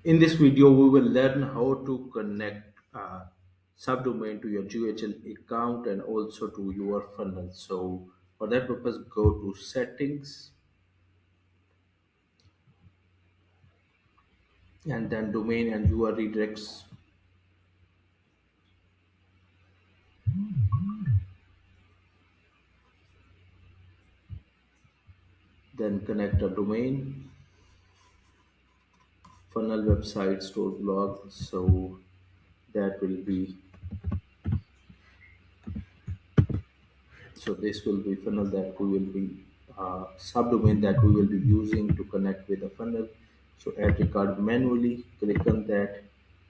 In this video, we will learn how to connect subdomain to your GHL account and also to your funnel. So for that purpose, go to settings and then domain and URL redirects. Then connect a domain, funnel, website, store, blog. So that will be this will be funnel that we will be subdomain that we will be using to connect with the funnel. So add record manually, click on that,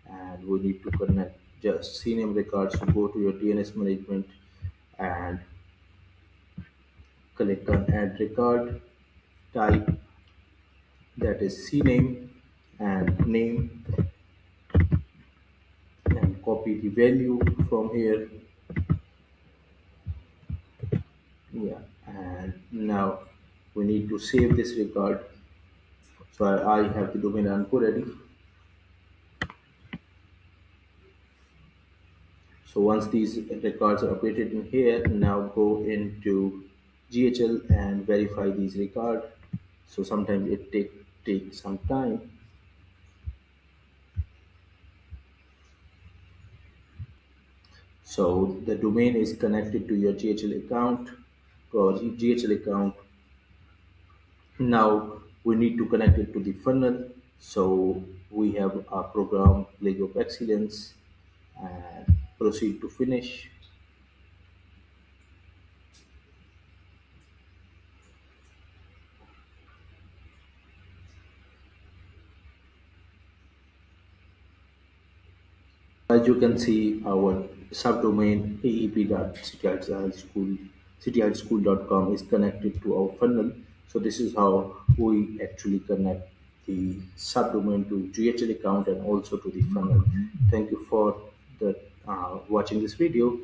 and we need to connect just CNAME records. So go to your DNS management and click on add record, type that is CNAME and name, and copy the value from here. Yeah, and now we need to save this record. So I have the domain info ready. So once these records are updated in here, now go into GHL and verify these records. So sometimes it take some time. So the domain is connected to your GHL account, to our GHL account. Now we need to connect it to the funnel. So we have a program Lego of Excellence and proceed to finish. As you can see, our subdomain aep.cityhighschool.com is connected to our funnel. So this is how we actually connect the subdomain to GHL account and also to the funnel. Thank you for watching this video.